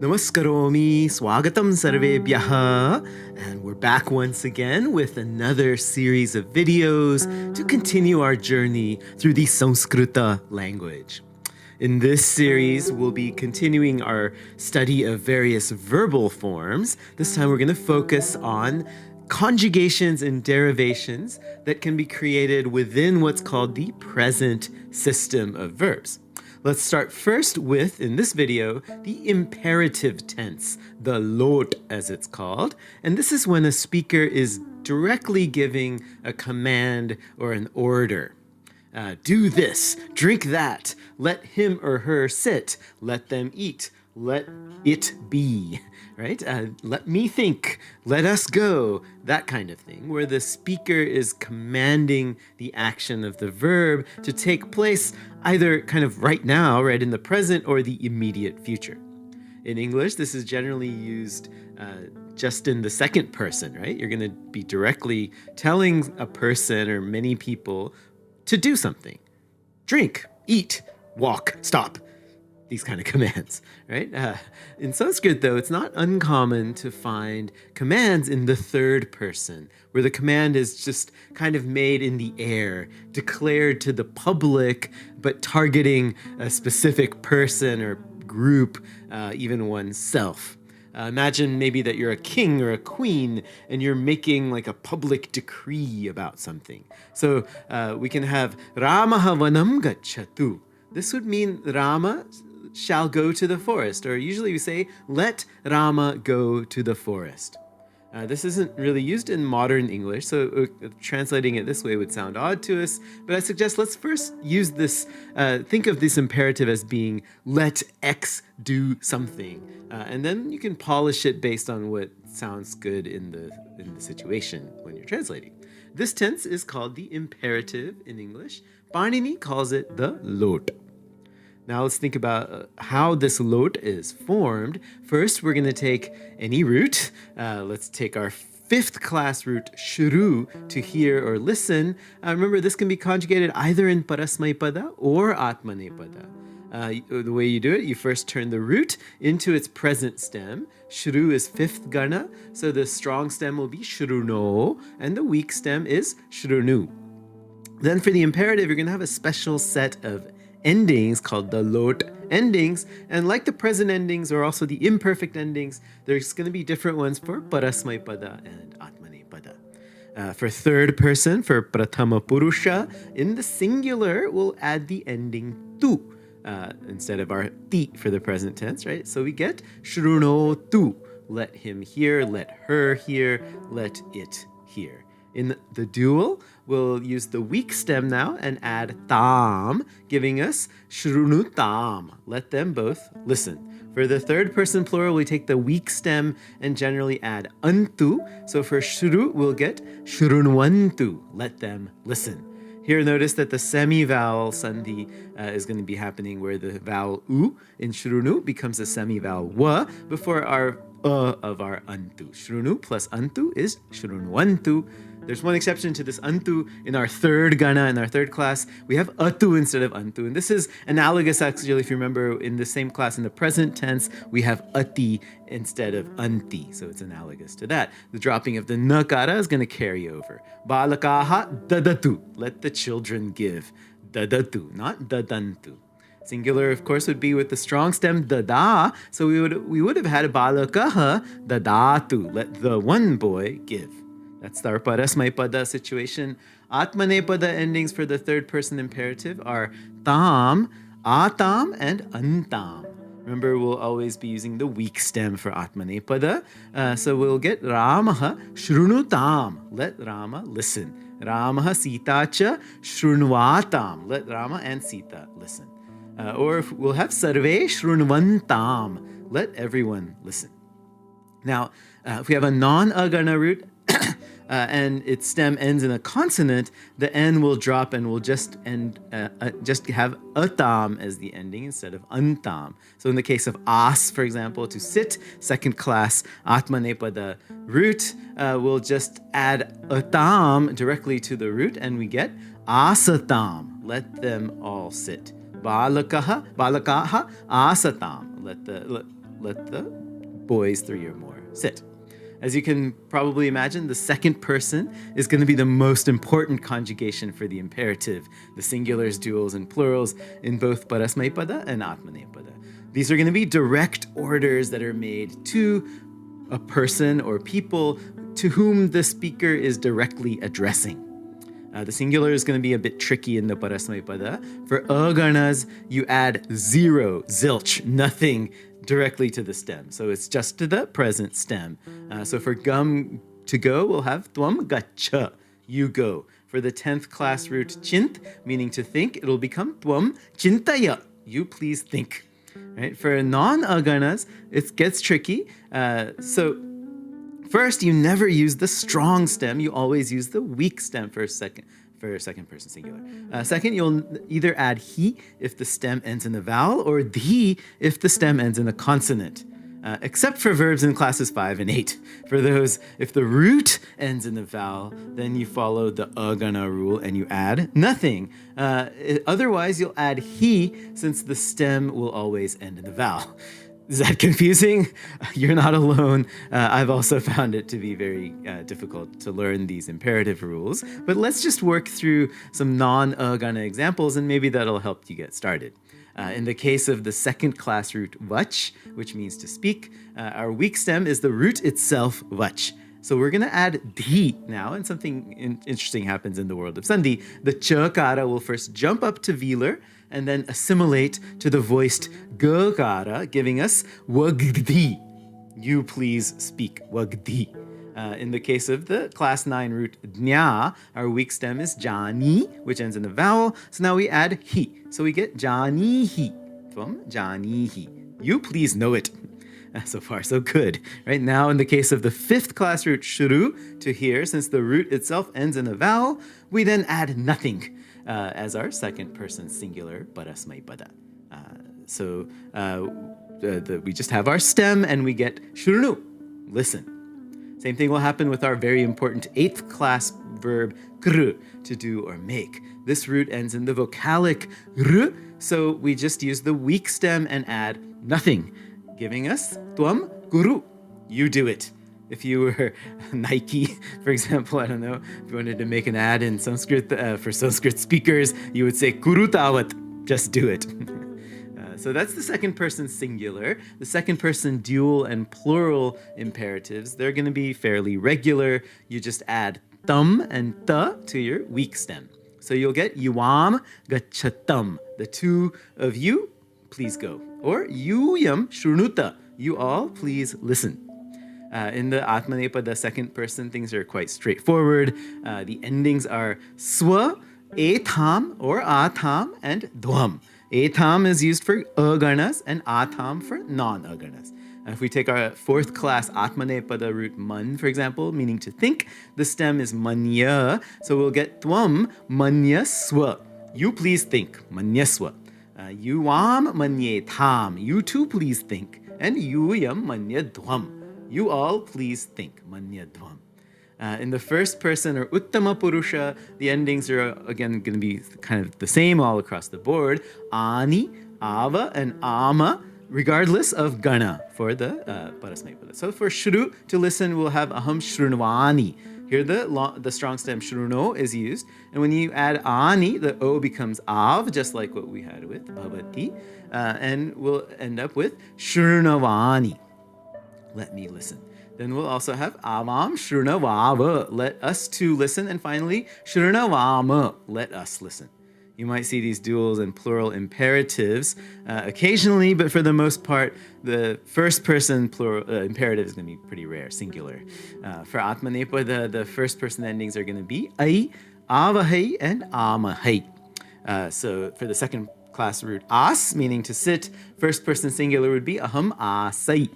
Namaskaromi, swagatam sarvebhyaha, and we're back once again with another series of videos to continue our journey through the Sanskrita language. In this series, we'll be continuing our study of various verbal forms. This time we're going to focus on conjugations and derivations that can be created within what's called the present system of verbs. Let's start first with, in this video, the imperative tense, the lot as it's called. And this is when a speaker is directly giving a command or an order. Do this, drink that, let him or her sit, let them eat, let it be, right? Let me think, let us go, that kind of thing, where the speaker is commanding the action of the verb to take place either kind of right now, right in the present, or the immediate future. In English, this is generally used just in the second person, right? You're going to be directly telling a person or many people to do something. Drink, eat, walk, stop. These kind of commands, right? In Sanskrit, though, it's not uncommon to find commands in the third person, where the command is just kind of made in the air, declared to the public, but targeting a specific person or group, even oneself. Imagine maybe that you're a king or a queen and you're making like a public decree about something. So we can have Ramaha vanam gacchatu. This would mean Rama shall go to the forest, or usually we say, let Rama go to the forest. This isn't really used in modern English, so translating it this way would sound odd to us, but I suggest let's first use this, think of this imperative as being let X do something, and then you can polish it based on what sounds good in the situation when you're translating. This tense is called the imperative in English. Panini calls it the lot. Now let's think about how this lot is formed. First, we're going to take any root. Let's take our fifth class root, shuru, to hear or listen. Remember, this can be conjugated either in parasmaipada or atmanepada. The way you do it, you first turn the root into its present stem. Shuru is fifth gana, so the strong stem will be shuruno, and the weak stem is shurunu. Then for the imperative, you're going to have a special set of endings called the lot endings, and like the present endings or also the imperfect endings, there's going to be different ones for parasmaipada and atmanepada. For third person, for prathama purusha, in the singular, we'll add the ending tu instead of our ti for the present tense, right? So we get shruno tu, let him hear, let her hear, let it hear. In the dual, we'll use the weak stem now and add tam, giving us shrunu tam. Let them both listen. For the third person plural, we take the weak stem and generally add antu. So for shru, we'll get shrunwantu. Let them listen. Here, notice that the semi-vowel sandhi is going to be happening where the vowel u in shrunu becomes a semi-vowel wa before our of our antu. Shrunu plus antu is shrunwantu. There's one exception to this antu. In our third gana, in our third class, we have atu instead of antu. And this is analogous, actually, if you remember, in the same class, in the present tense, we have ati instead of anti. So it's analogous to that. The dropping of the nakara is going to carry over. Balakaha dadatu. Let the children give. Dadatu, not dadantu. Singular, of course, would be with the strong stem dada. So we would have had a balakaha dadatu. Let the one boy give. That's our parasmaipada situation. Atmanepada endings for the third person imperative are tam, atam, and antam. Remember, we'll always be using the weak stem for atmanepada. So we'll get ramaha shrunutam. Let Rama listen. Ramaha sitacha shrunvatam. Let Rama and Sita listen. Or we'll have sarve shrunvantam. Let everyone listen. Now, if we have a non-agana root, and its stem ends in a consonant, the N will drop and will just have atam as the ending instead of antam. So in the case of as, for example, to sit, second class atmanepada root, we'll just add atam directly to the root and we get asatam. Let them all sit. Balakaha asatam. let the boys 3 or more sit. As you can probably imagine, the second person is going to be the most important conjugation for the imperative, the singulars, duals, and plurals in both Parasmaipada and Atmanepada. These are going to be direct orders that are made to a person or people to whom the speaker is directly addressing. The singular is going to be a bit tricky in the Parasmaipada. For aganas, you add 0, zilch, nothing, directly to the stem. So it's just to the present stem. So for gum, to go, we'll have tvam gacha, you go. For the 10th class root chint, meaning to think, it'll become tvam chintaya, you please think. Right? For non-aganas, it gets tricky. So first, you never use the strong stem. You always use the weak stem for second person singular. Second, you'll either add he if the stem ends in a vowel or the if the stem ends in a consonant. Except for verbs in classes 5 and 8. For those, if the root ends in a vowel, then you follow the agana rule and you add nothing. Otherwise, you'll add he since the stem will always end in a vowel. Is that confusing? You're not alone. I've also found it to be very difficult to learn these imperative rules. But let's just work through some non-agana examples, and maybe that'll help you get started. In the case of the second class root vach, which means to speak, our weak stem is the root itself, vach. So we're going to add dhi now, and something interesting happens in the world of Sandhi. The chakara will first jump up to velar, and then assimilate to the voiced gakara, giving us wagdi. You please speak, wagdi. In the case of the class 9 root dnya, our weak stem is jani, which ends in a vowel. So now we add hi. So we get janihi. Tvam janihi. You please know it. So far, so good. Right now, in the case of the 5th class root shuru, to hear, since the root itself ends in a vowel, we then add nothing. As our second person singular parasmaipada. We just have our stem and we get shurnu, listen. Same thing will happen with our very important 8th class verb kru, to do or make. This root ends in the vocalic r, so we just use the weak stem and add nothing, giving us tvam guru, you do it. If you were Nike, for example, I don't know, if you wanted to make an ad in Sanskrit for Sanskrit speakers, you would say kurutawat, just do it. So that's the second person singular. The second person dual and plural imperatives, they're going to be fairly regular. You just add tam and ta to your weak stem. So you'll get yuam gachatam, the two of you, please go. Or yuyam shurnuta, you all please listen. In the Atmanepada second person, things are quite straightforward. The endings are swa, etam or atam, and dvam. Etam is used for aganas and atam for non-aganas. If we take our 4th class Atmanepada root man, for example, meaning to think, the stem is manya, so we'll get dvam manyaswa. You please think, manyaswa. Yuam manyetam, you too please think. And yuyam manyadvam. You all please think, manyadvam. In the first person or uttama purusha, the endings are again going to be kind of the same all across the board. Ani, ava, and ama, regardless of gana for the parasmaipada. So for shru, to listen, we'll have aham shrunvani. Here the strong stem shruno is used. And when you add ani, the o becomes av, just like what we had with bhavati. And we'll end up with shrunavani. Let me listen. Then we'll also have avam shrunavava, let us too listen. And finally, shrunavama, let us listen. You might see these duals and plural imperatives occasionally, but for the most part, the first person plural imperative is going to be pretty rare, singular. For Atmanepada, the first person endings are going to be ai, avahai, and amahai. So for the second class root as, meaning to sit, first person singular would be aham asai,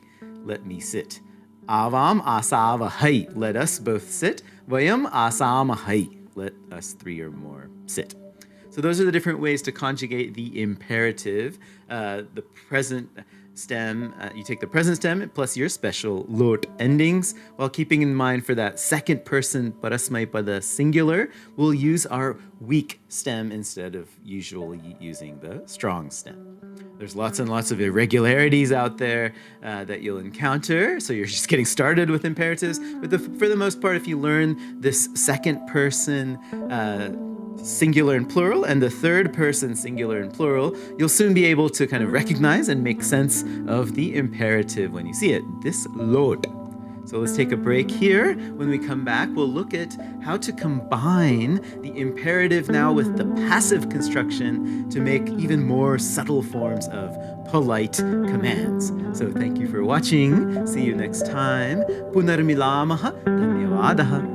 let me sit. Avam asavahai, let us both sit. Vayam asamahai, let us 3 or more sit. So those are the different ways to conjugate the imperative. The present stem, you take the present stem plus your special lot endings, while keeping in mind for that second person parasmaipada singular, we'll use our weak stem instead of usually using the strong stem. There's lots and lots of irregularities out there that you'll encounter, so you're just getting started with imperatives. But for the most part, if you learn this second person singular and plural and the third person singular and plural, you'll soon be able to kind of recognize and make sense of the imperative when you see it. This lot. So let's take a break here. When we come back, we'll look at how to combine the imperative now with the passive construction to make even more subtle forms of polite commands. So thank you for watching. See you next time. Punarmilamaha. Dhanyavadaha.